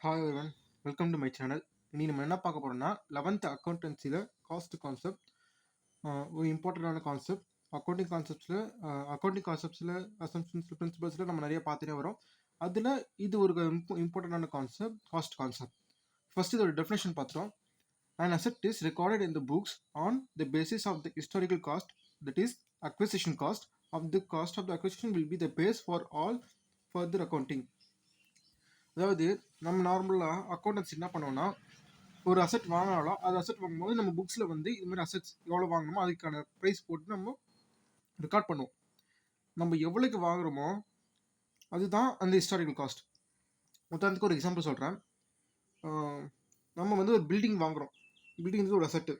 Hi everyone, welcome to my channel. இனி நம்ம என்ன பார்க்க போறோம்னா 11th அக்கௌண்டன்சியில் காஸ்ட் கான்செப்ட் ஒரு இம்பார்ட்டண்டான கான்செப்ட். அக்கௌண்டிங் கான்செப்ட்ஸில் அசம்ஷன்ஸ் பிரின்சிபல்ஸில் நம்ம நிறைய பார்த்துட்டே வரோம். அதில் இது ஒரு இம்பார்ட்டண்டான கான்செப்ட், காஸ்ட் கான்செப்ட். ஃபர்ஸ்ட் இதோட டெஃபினேஷன் பார்த்துட்டோம். An asset is recorded in the books on the basis of the historical cost, that is acquisition cost. The cost of the acquisition will be the base for all further accounting. அதாவது நம்ம நார்மலாக accountants என்ன பண்ணுவோம்னா, ஒரு asset வாங்கினாலும் அது asset வாங்கும்போது நம்ம புக்ஸில் வந்து இது மாதிரி அசெட்ஸ் எவ்வளோ வாங்கணுமோ அதுக்கான ப்ரைஸ் போட்டு நம்ம ரெக்கார்ட் பண்ணுவோம். நம்ம எவ்வளோக்கு வாங்குறோமோ அதுதான் அந்த ஹிஸ்டாரிக்கல் காஸ்ட். உதாரணத்துக்கு ஒரு எக்ஸாம்பிள் சொல்கிறேன். நம்ம வந்து ஒரு பில்டிங் வாங்குகிறோம். பில்டிங் வந்து ஒரு அசெட்டு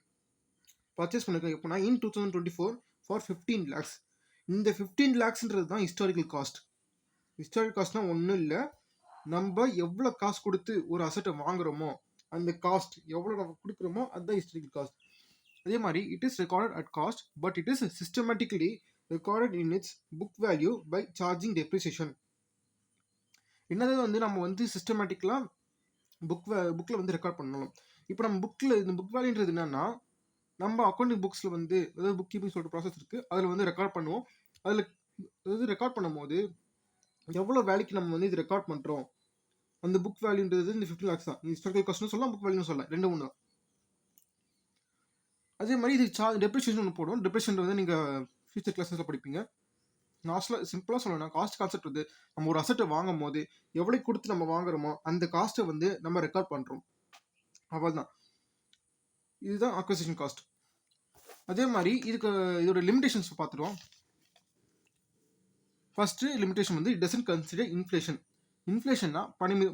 பர்ச்சேஸ் பண்ணிருக்கோம். எப்போனா இன் 2024 ஃபார் 15 lakhs. இந்த 15 lakhsன்றது தான் ஹிஸ்டாரிக்கல் காஸ்ட். ஹிஸ்டாரிக்கல் காஸ்ட்னா ஒன்றும் இல்லை, நம்ம எவ்வளோ காசு கொடுத்து ஒரு அசெட்டை வாங்குறோமோ அந்த காஸ்ட் எவ்வளோ நம்ம கொடுக்குறோமோ அதுதான் ஹிஸ்டாரிக்கல் காஸ்ட். அதே மாதிரி it is recorded at cost, but it is systematically recorded in its book value by charging depreciation. என்னது வந்து நம்ம வந்து சிஸ்டமேட்டிக்கலாக புக்கில் வந்து ரெக்கார்ட் பண்ணணும். இப்போ நம்ம புக்கில் இந்த புக் வேல்யூன்றது என்னன்னா, நம்ம அக்கௌண்டிங் புக்ஸில் வந்து அதாவது புக் கீப்பிங் சொல்லிட்டு ப்ராசஸ் இருக்குது, அதில் வந்து ரெக்கார்ட் பண்ணுவோம். அதில் அதாவது ரெக்கார்ட் பண்ணும்போது எவ்வளோ வேலைக்கு நம்ம வந்து இது ரெக்கார்ட் பண்ணுறோம், அந்த புக் வேல்யூன்றது இந்த 15 lakhs தான். ஹிஸ்டாரிக்கல் காஸ்ட்னு சொல்லலாம், புக் வேல்யூன்னு சொல்லலாம், ரெண்டு ஒன்று தான். அதே மாதிரி இது டெப்ரிசியேஷன் ஒன்று போடும். டெப்ரிசியேஷன் வந்து நீங்கள் ஃபியூச்சர் கிளாஸஸில் படிப்பீங்க. லாஸ்ட்டில் சிம்பிளாக சொல்லணும்னா காஸ்ட் கான்செப்ட் வந்து நம்ம ஒரு அசெட்டை வாங்கும் போது எவ்வளோ கொடுத்து நம்ம வாங்குறோமோ அந்த காஸ்ட்டை வந்து நம்ம ரெக்கார்ட் பண்ணுறோம், அவ்வளோதான். இதுதான் அக்விசிஷன் காஸ்ட். அதே மாதிரி இதோட லிமிடேஷன்ஸ் பார்த்துருவோம். ஃபர்ஸ்ட் லிமிடேஷன் வந்து இட் டசன்ட் கன்சிடர் இன்ஃப்ளேஷன். இன்ஃப்ளேஷன்னா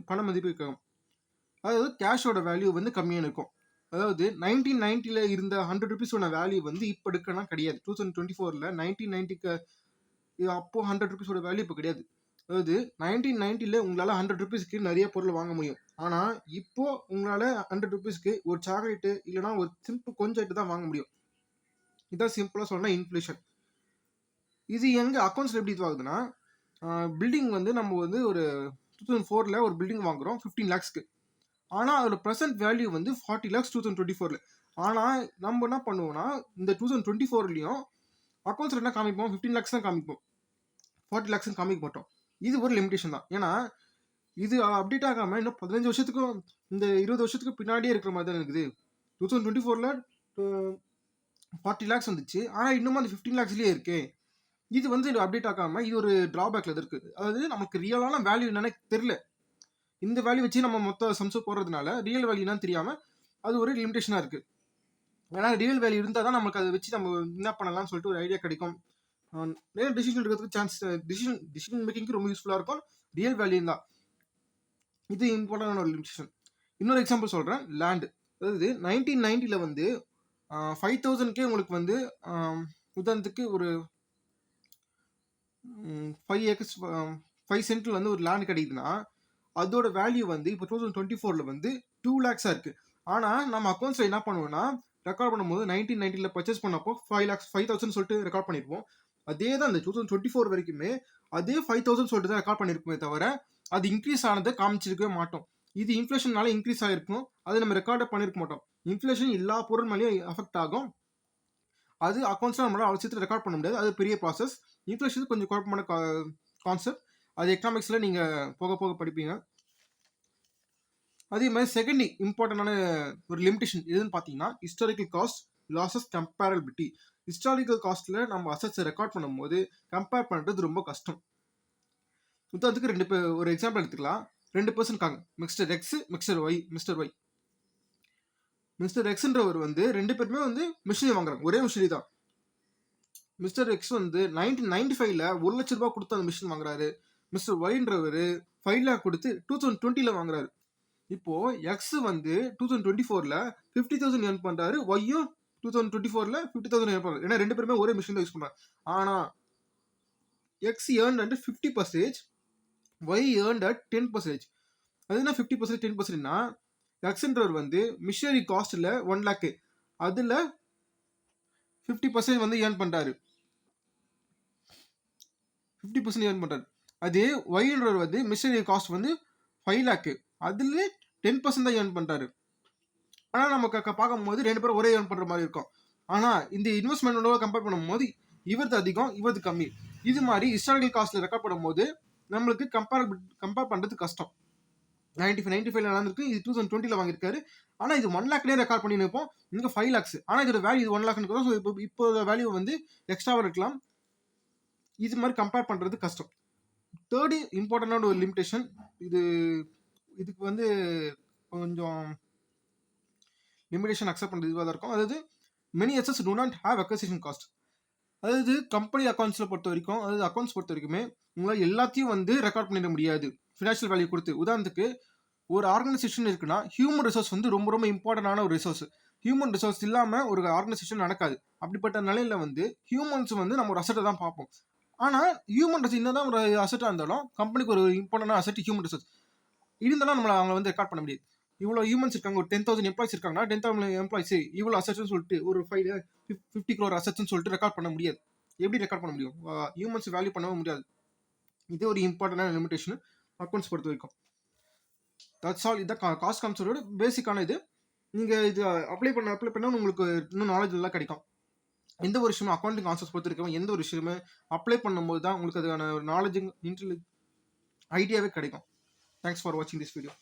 பண மதிப்பு இருக்கும். அதாவது கேஷோட வேல்யூ வந்து கம்மியாக இருக்கும். அதாவது 1990 இருந்த 100 rupees வேல்யூ வந்து இப்போ எடுக்கலாம் கிடையாது. 2024 1990 அப்போ 100 rupees வேல்யூ இப்போ கிடையாது. அதாவது 1990 உங்களால் 100 rupeesக்கு நிறைய பொருள் வாங்க முடியும். ஆனால் இப்போ உங்களால் 100 rupeesக்கு ஒரு சாக்லேட்டு இல்லைனா ஒரு சிம்பிள் கொஞ்சம் ஐட்டு தான் வாங்க முடியும். இதான் சிம்பிளாக சொன்னால் இன்ஃப்ளேஷன். இது எங்கே அக்கௌண்ட்ஸில் எப்படி இதுவாகுதுன்னா, பில்டிங் வந்து நம்ம வந்து ஒரு 2004 ஒரு பில்டிங் வாங்குகிறோம் 15 lakhsக்கு. ஆனால் அதோட ப்ரெசென்ட் வேல்யூ வந்து 40 lakhs 2024. ஆனால் நம்ம என்ன பண்ணுவோம்னா, இந்த 2024 அக்கௌண்ட்ஸில் என்ன காமிப்போம், 15 lakhs தான் காமிப்போம், 40 lakhs காமிக்க மாட்டோம். இது ஒரு லிமிடேஷன் தான். ஏன்னா இது அப்டேட் ஆகாமல் இன்னும் 15 வருஷத்துக்கும் இந்த 20 வருஷத்துக்கு பின்னாடியே இருக்கிற மாதிரி தான் இருக்குது. 2024 40 lakhs வந்துச்சு, ஆனால் இன்னும் அந்த 15 lakhsலேயே இருக்கு. இது வந்து அப்டேட் ஆகாமல் இது ஒரு ட்ராபேக்ல இருக்குது. அதாவது நமக்கு ரியலான வேல்யூ என்னன்னு தெரியல. இந்த வேல்யூ வச்சு நம்ம மொத்த சம்ஸை போடுறதுனால ரியல் வேல்யூ என்னன்னு தெரியாமல் அது ஒரு லிமிடேஷனாக இருக்குது. ஏன்னா ரியல் வேல்யூ இருந்தால் தான் நமக்கு அதை வச்சு நம்ம என்ன பண்ணலாம்னு சொல்லிட்டு ஒரு ஐடியா கிடைக்கும். நிறைய டிசிஷன் எடுக்கிறதுக்கு சான்ஸ், டிசிஷன் மேக்கிங்க்கு ரொம்ப யூஸ்ஃபுல்லாக இருக்கும் ரியல் வேல்யூ தான். இது இம்பார்ட்டன்டான ஒரு லிமிடேஷன். இன்னொரு எக்ஸாம்பிள் சொல்கிறேன். லேண்டு, அதாவது 1990 வந்து 5000 உங்களுக்கு வந்து உதாரணத்துக்கு ஒரு 5 acres 5 cent வந்து ஒரு லேண்ட் கிடைக்குதுன்னா அதோட வேல்யூ வந்து இப்போ 2024 வந்து 2 lakhs இருக்குது. ஆனால் நம்ம அக்கௌண்ட்ஸில் என்ன பண்ணுவோம்னா, ரெக்கார்ட் பண்ணும்போது 1990 பர்ச்சேஸ் பண்ணப்போ 5,000 சொல்லிட்டு ரெக்கார்ட் பண்ணியிருப்போம். அதே தான் இந்த 2024 வரைக்குமே அதே 5,000 சொல்லிட்டு தான் ரெக்கார்ட் பண்ணியிருப்போமே தவிர அது இன்க்ரீஸ் ஆனதை காமிச்சிருக்கவே மாட்டோம். இது இன்ஃப்ளேஷனால இன்க்ரீஸ் ஆகிருக்கும், அது நம்ம ரெக்கார்டை பண்ணியிருக்க மாட்டோம். இன்ஃப்ளேஷன் எல்லா பொருள் மேலேயும் அஃபெக்ட் ஆகும். அது அக்கௌண்ட்ஸில் நம்மளால் அவசியத்தில் ரெக்கார்ட் பண்ண முடியாது, அது பெரிய ப்ராசஸ். இன்ஃப்ளேஷன் கொஞ்சம் குழப்பமான கான்செப்ட், அது எக்கனாமிக்ஸில் நீங்கள் போக போக படிப்பீங்க. அதே மாதிரி செகண்ட் இம்பார்ட்டண்டான ஒரு லிமிடேஷன் எதுன்னு பார்த்தீங்கன்னா, historical cost losses comparability. Historical காஸ்ட்டில் நம்ம அசட்ஸை ரெக்கார்ட் பண்ணும்போது கம்பேர் பண்ணுறது ரொம்ப கஷ்டம். உதாரணத்துக்கு ஒரு எக்ஸாம்பிள் எடுத்துக்கலாம். 2 person இருக்காங்க, mister X mister Y. Mister எக்ஸ்ன்றவர் வந்து 2 பேருமே வந்து மிஷினரி வாங்குறாங்க, ஒரே மிஷினரி தான். மிஸ்டர் எக்ஸ் வந்து 1995 1 லட்ச ரூபாய் கொடுத்து அந்த மிஷின் வாங்குறாரு. மிஸ்டர் ஒய்ன்றவர் 5 lakh கொடுத்து 2020 வாங்குறாரு. இப்போ எக்ஸ் வந்து 2024 50,000 ஏர்ன் பண்றாரு, ஒய்யும் 2024 50,000 ஏர்ன் பண்றாரு. ஏன்னா 2 பேருமே ஒரே மிஷின் தான் யூஸ் பண்றாங்க. ஆனா X earn at 50%, Y earn at 10%. அது என்ன 50% 10%னா, எக்ஸ்ன்றவர் வந்து மிஷினரி காஸ்ட்ல 1 lakh, அதுல 50% வந்து ஏர்ன் பண்றாரு, 50% ஏர்ன் பண்றாரு. அதே ஒய்ன்றவர் வந்து மிஷினரி காஸ்ட் வந்து 5 lakh, அதுலேயே 10% தான் ஏர்ன் பண்ணுறாரு. ஆனால் நம்ம பார்க்கும்போது 2 பேரும் ஒரே ஏர்ன் பண்ணுற மாதிரி இருக்கும். ஆனால் இந்த இன்வெஸ்ட்மெண்ட்டோட கம்பேர் பண்ணும்போது இவரது அதிகம், இவரது கம்மி. இது மாதிரி ஹிஸ்டாரிக்கல் காஸ்ட்டில் ரெக்கார்ட் பண்ணும்போது நம்மளுக்கு கம்பேர் பண்ணுறது கஷ்டம். 95 நடந்திருக்கு, இது 2020 வாங்கியிருக்காரு. ஆனால் இது 1 லேக்லேயே ரெக்கார்ட் பண்ணி நிற்போம், இங்கே 5 லேக்ஸ். ஆனால் இதோட வேல்யூ இது 1 லேக்னு இருக்கும். ஸோ இப்போ வேல்யூ வந்து எக்ஸ்ட்ராவாக இருக்கலாம். இது மாதிரி கம்பேர் பண்ணுறது கஷ்டம். தேர்டு இம்பார்ட்டண்டான ஒரு லிமிடேஷன், இதுக்கு வந்து கொஞ்சம் லிமிடேஷன் அக்செப்ட் பண்ணுறது இதுவாக தான் இருக்கும். அதாவது many assets do not have acquisition cost. அதாவது கம்பெனி அக்கௌண்ட்ஸில் பொறுத்த வரைக்கும், அதாவது அக்கௌண்ட்ஸ் பொறுத்த வரைக்குமே உங்களால் எல்லாத்தையும் வந்து ரெக்கார்ட் பண்ணிட முடியாது ஃபினான்ஷியல் வேல்யூ கொடுத்து. உதாரணத்துக்கு ஒரு ஆர்கனைசேஷன் இருக்குன்னா ஹியூமன் ரிசோர்ஸ் வந்து ரொம்ப ரொம்ப இம்பார்ட்டண்டான ஒரு ரிசோர்ஸ். ஹியூமன் ரிசோர்ஸ் இல்லாமல் ஒரு ஆர்கனைசேஷன் நடக்காது. அப்படிப்பட்ட நிலையில வந்து ஹியூமன்ஸ் வந்து நம்ம ஒரு அசட்டை தான் பார்ப்போம். ஆனால் ஹியூமன் ரிசோர்ஸ் என்னதான் ஒரு அசட்டாக இருந்தாலும் கம்பெனிக்கு ஒரு இம்பார்ட்டண்டான அசட் ஹியூமன் ரிசோர்ஸ் இருந்தாலும் நம்மளை அவங்க வந்து ரெக்கார்ட் பண்ண முடியாது. இவ்வளோ ஹியூமன்ஸ் இருக்காங்க, ஒரு 10,000 எம்ப்ளாய்ஸ் இருக்காங்கன்னா 10,000 எம்ப்ளாய்ஸ் இவ்வளோ அசட்ஸ்னு சொல்லிட்டு ஒரு 50 crore அசட்ஸ்னு சொல்லிட்டு ரெக்கார்ட் பண்ண முடியாது. எப்படி ரெக்கார்ட் பண்ண முடியும்? ஹியூமன்ஸ் வேல்யூ பண்ணவும் முடியாது. இது ஒரு இம்பார்ட்டண்டான லிமிடேஷன் அக்கௌண்ட்ஸ் பொறுத்த வரைக்கும். That's all. இதுதான் காஸ்ட் கான்செப்டோட பேசிக்கான இது. நீங்கள் இது அப்ளை பண்ண உங்களுக்கு இன்னும் நாலேஜ் எல்லாம் கிடைக்கும். எந்த ஒரு விஷயமும் அக்கௌண்டிங் கான்செப்ட் பொறுத்த வரைக்கும் எந்த ஒரு விஷயமே அப்ளை பண்ணும்போது தான் உங்களுக்கு அதுக்கான நாலேஜ் ஐடியாவே கிடைக்கும். தேங்க்ஸ் ஃபார் வாட்சிங் திஸ் வீடியோ.